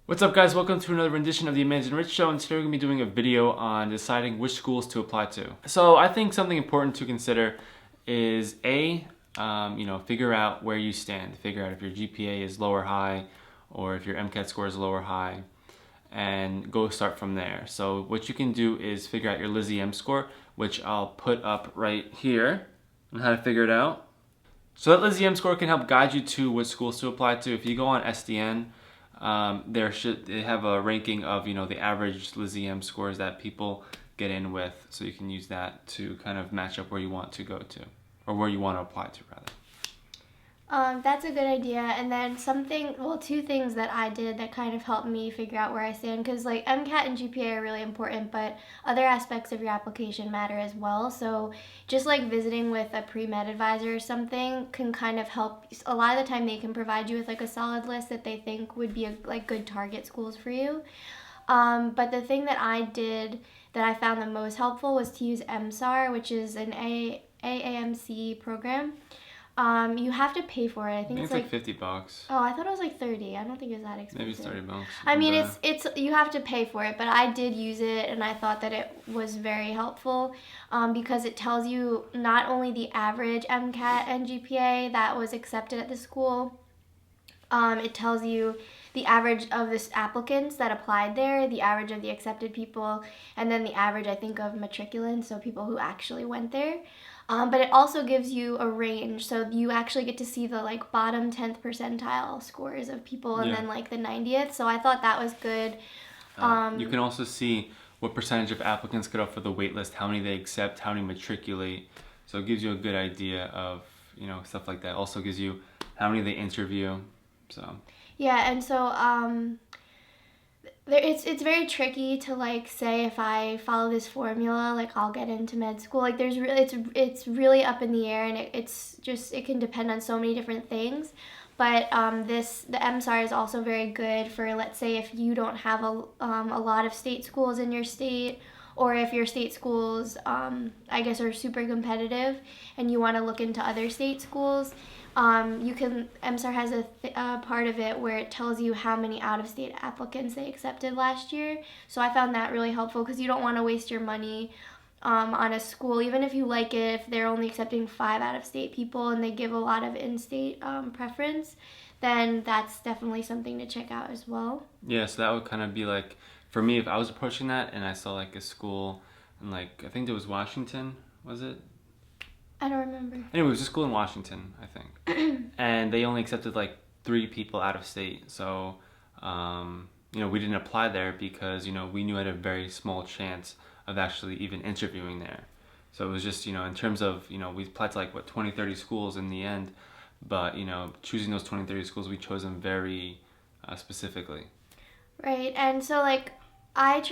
What's up, guys? Welcome to another rendition of the Amazing Rich Show, and today we're going to be doing a video on deciding which schools to apply to. So I think something important to consider is figure out where you stand. Figure out if your GPA is low or high, or if your MCAT score is low or high, and go start from there. So what you can do is figure out your Lizzie M score, which I'll put up right here, and how to figure it out. So that Lizzie M score can help guide you to what schools to apply to. If you go on SDN, they have a ranking of the average Lizzie M scores that people get in with, so you can use that to kind of match up where you want to go to, or where you want to apply to rather. That's a good idea. And then two things that I did that kind of helped me figure out where I stand, because like MCAT and GPA are really important, but other aspects of your application matter as well. So just like visiting with a pre-med advisor or something can kind of help. A lot of the time they can provide you with like a solid list that they think would be like good target schools for you. But the thing that I did that I found the most helpful was to use MSAR, which is an AAMC program. You have to pay for it. I think it's like $50. Oh, I thought it was like 30. I don't think it was that expensive. Maybe it's $30. I mean, it's you have to pay for it, but I did use it, and I thought that it was very helpful because it tells you not only the average MCAT and GPA that was accepted at the school. It tells you the average of the applicants that applied there, the average of the accepted people, and then the average, I think, of matriculants, so people who actually went there. But it also gives you a range, so you actually get to see the like bottom 10th percentile scores of people, and then like the 90th. So I thought that was good. You can also see what percentage of applicants get up for the wait list, how many they accept, how many matriculate. So it gives you a good idea of stuff like that. Also gives you how many they interview. So yeah, and so it's very tricky to like say if I follow this formula, like I'll get into med school. Like it's really up in the air, and it can depend on so many different things. But the MSAR is also very good for, let's say, if you don't have a lot of state schools in your state, or if your state schools I guess are super competitive and you want to look into other state schools. MSAR has a part of it where it tells you how many out-of-state applicants they accepted last year. So I found that really helpful because you don't want to waste your money on a school, even if you like it, if they're only accepting 5 out-of-state people and they give a lot of in-state preference, then that's definitely something to check out as well. Yeah, so that would kind of be like, for me, if I was approaching that and I saw like a school in like, I think it was Washington, was it? I don't remember. Anyway, it was a school in Washington, I think. And they only accepted like 3 people out of state. So, we didn't apply there because, we knew I had a very small chance of actually even interviewing there. So it was just, in terms of, we applied to like, 20, 30 schools in the end. But, choosing those 20, 30 schools, we chose them very specifically. Right, and so like,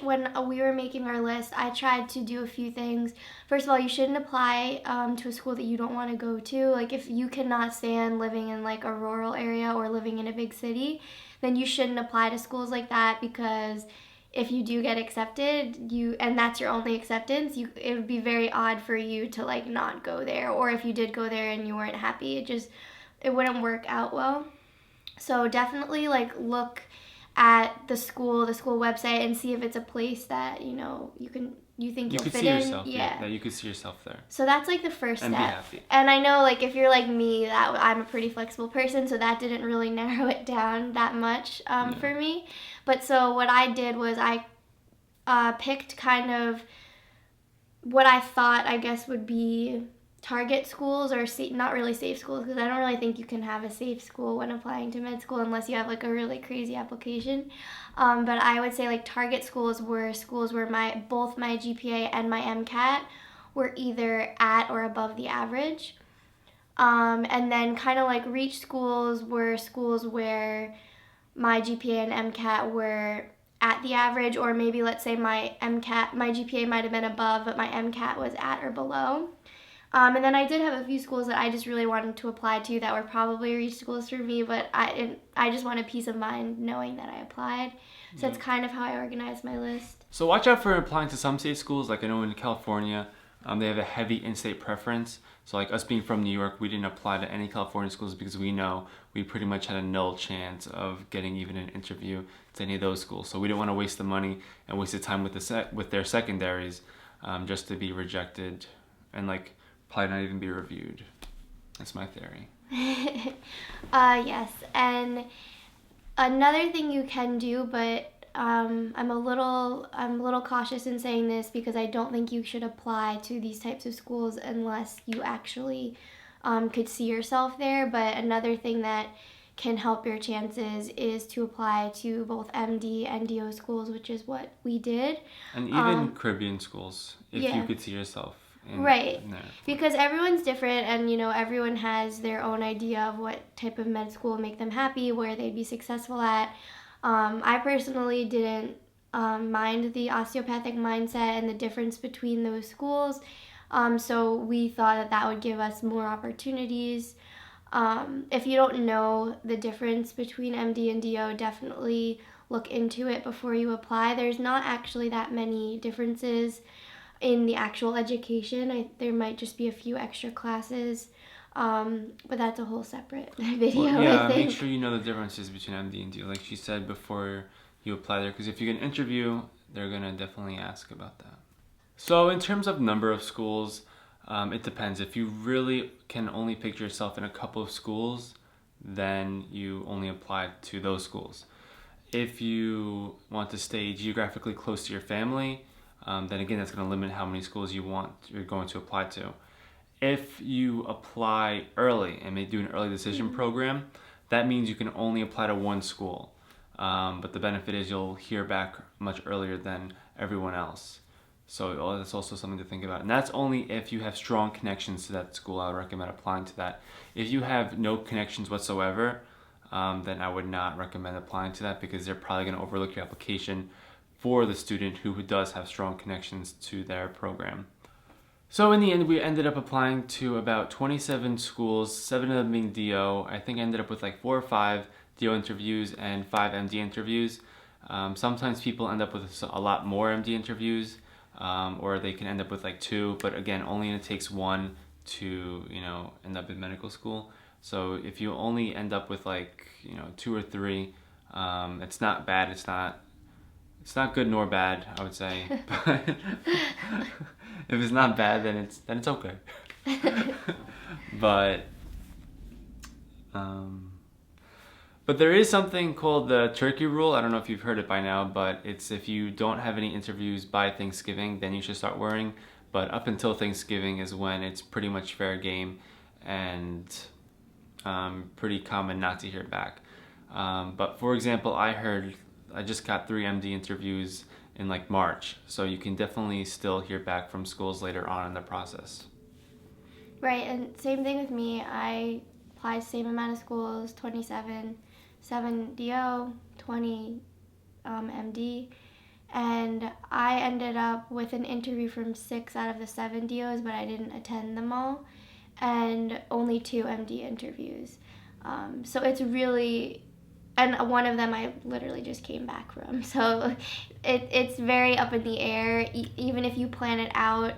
when we were making our list, I tried to do a few things. First of all, you shouldn't apply to a school that you don't want to go to. Like if you cannot stand living in like a rural area or living in a big city, then you shouldn't apply to schools like that, because if you do get accepted, and that's your only acceptance, it would be very odd for you to like not go there. Or if you did go there and you weren't happy, it wouldn't work out well. So definitely like look at the school website and see if it's a place that you think you'll fit in. Yourself, that you could see yourself there. So that's like the first and step. Be happy. And I know like if you're like me, that I'm a pretty flexible person, so that didn't really narrow it down that much for me. But so what I did was I picked kind of what I thought I guess would be target schools, or not really safe schools, because I don't really think you can have a safe school when applying to med school unless you have like a really crazy application. But I would say like target schools were schools where both my GPA and my MCAT were either at or above the average. And then kind of like reach schools were schools where my GPA and MCAT were at the average, or maybe let's say my GPA might have been above, but my MCAT was at or below. And then I did have a few schools that I just really wanted to apply to that were probably reach schools for me, but I just wanted peace of mind knowing that I applied. So that's kind of how I organized my list. So watch out for applying to some state schools. Like I know in California, They have a heavy in-state preference. So like us being from New York, we didn't apply to any California schools because we know we pretty much had a null chance of getting even an interview to any of those schools. So we didn't want to waste the money and waste the time with with their secondaries, just to be rejected and like probably not even be reviewed. That's my theory. Yes, and another thing you can do, but I'm a little cautious in saying this because I don't think you should apply to these types of schools unless you actually could see yourself there. But another thing that can help your chances is to apply to both MD and DO schools, which is what we did. And even Caribbean schools, if you could see yourself right. in there. Because everyone's different, and everyone has their own idea of what type of med school would make them happy, where they'd be successful at. I personally didn't mind the osteopathic mindset and the difference between those schools. So we thought that that would give us more opportunities. If you don't know the difference between MD and DO, definitely look into it before you apply. There's not actually that many differences in the actual education. There might just be a few extra classes, but that's a whole separate video. Well, yeah, I think. make sure you know the differences between MD and DO, like she said, before you apply there, because if you get an interview, they're gonna definitely ask about that. So in terms of number of schools, it depends. If you really can only picture yourself in a couple of schools, then you only apply to those schools. If you want to stay geographically close to your family, then again, that's going to limit how many schools you're going to apply to. If you apply early and may do an early decision program, that means you can only apply to one school. But the benefit is you'll hear back much earlier than everyone else. So that's also something to think about. And that's only if you have strong connections to that school. I would recommend applying to that. If you have no connections whatsoever, then I would not recommend applying to that because they're probably going to overlook your application for the student who does have strong connections to their program. So in the end, we ended up applying to about 27 schools, 7 of them being DO. I think I ended up with like 4 or 5 DO interviews and 5 MD interviews. Sometimes people end up with a lot more MD interviews, or they can end up with like 2, but again, only it takes 1 to, end up in medical school. So if you only end up with like, 2 or 3, it's not bad. It's not good nor bad, I would say. But if it's not bad, then it's okay. But there is something called the turkey rule. I don't know if you've heard it by now, but it's if you don't have any interviews by Thanksgiving, then you should start worrying. But up until Thanksgiving is when it's pretty much fair game and pretty common not to hear back. But for example, I just got 3 MD interviews in like March, so you can definitely still hear back from schools later on in the process. Right, and same thing with me. I applied same amount of schools, 27, 7 DO, 20 MD, and I ended up with an interview from 6 out of the 7 DOs, but I didn't attend them all, and only 2 MD interviews. So it's really... And one of them I literally just came back from. So it's very up in the air, even if you plan it out.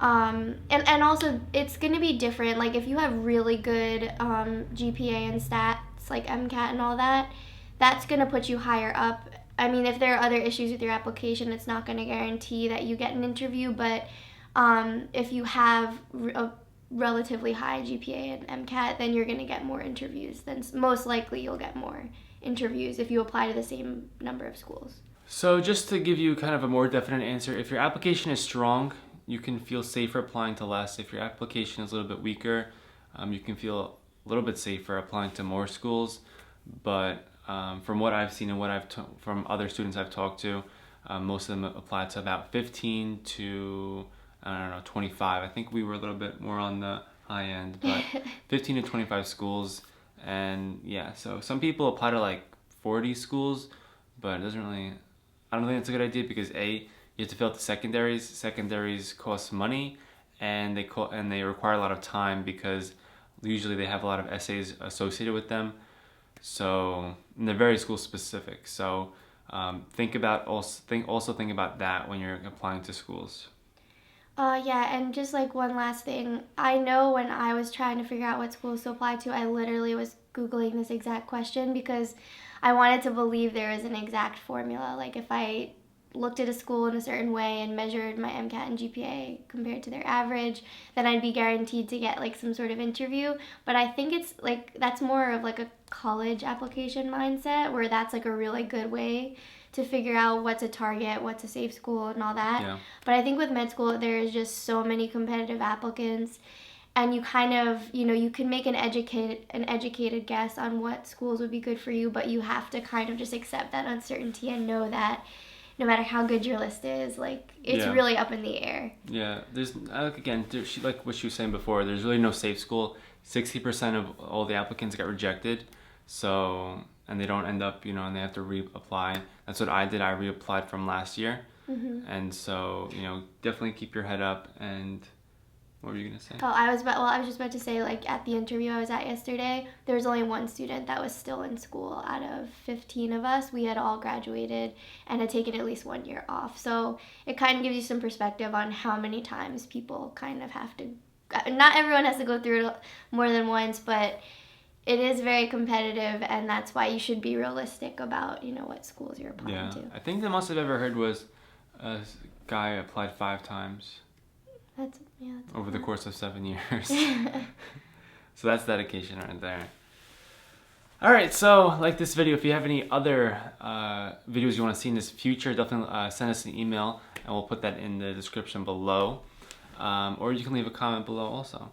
And also, it's going to be different. Like, if you have really good GPA and stats, like MCAT and all that, that's going to put you higher up. I mean, if there are other issues with your application, it's not going to guarantee that you get an interview. But if you have a relatively high GPA and MCAT, then you're going to get more interviews. Then most likely you'll get more interviews if you apply to the same number of schools. So just to give you kind of a more definite answer, if your application is strong, you can feel safer applying to less. If your application is a little bit weaker, you can feel a little bit safer applying to more schools. But from what I've seen and from other students I've talked to, most of them apply to about 15 to 25. I think we were a little bit more on the high end, but 15 to 25 schools. And yeah, so some people apply to like 40 schools, but I don't think that's a good idea because you have to fill out the secondaries. Secondaries cost money, and they require a lot of time because usually they have a lot of essays associated with them. So and they're very school specific. So think about that when you're applying to schools. Yeah, and just like one last thing, I know when I was trying to figure out what schools to apply to, I literally was Googling this exact question because I wanted to believe there was an exact formula. Like if I looked at a school in a certain way and measured my MCAT and GPA compared to their average, then I'd be guaranteed to get like some sort of interview. But I think it's like that's more of like a college application mindset where that's like a really good way to figure out what's a target, what's a safe school, and all that. Yeah. But I think with med school, there's just so many competitive applicants, and you kind of, you can make an educated guess on what schools would be good for you, but you have to kind of just accept that uncertainty and know that no matter how good your list is, like it's Yeah. really up in the air. Yeah, there's again, like what she was saying before. There's really no safe school. 60% of all the applicants get rejected, so and they don't end up, and they have to reapply. That's what I did. I reapplied from last year, and so definitely keep your head up. And what were you gonna say? Oh, I was just about to say, like, at the interview I was at yesterday, there was only one student that was still in school out of 15 of us. We had all graduated and had taken at least 1 year off. So it kind of gives you some perspective on how many times people kind of have to, not everyone has to go through it more than once, but it is very competitive, and that's why you should be realistic about, what schools you're applying to. I think the most I've ever heard was a guy applied 5 times. That's over the course of 7 years. So that's dedication right there. All right, so like this video, if you have any other videos you want to see in this future, definitely send us an email and we'll put that in the description below. Or you can leave a comment below also.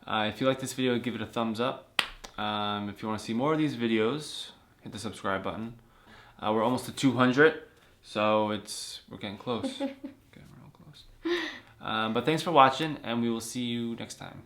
If you like this video, give it a thumbs up. If you want to see more of these videos, hit the subscribe button. We're almost to 200, so we're getting close. Okay, we're all close. But thanks for watching, and we will see you next time.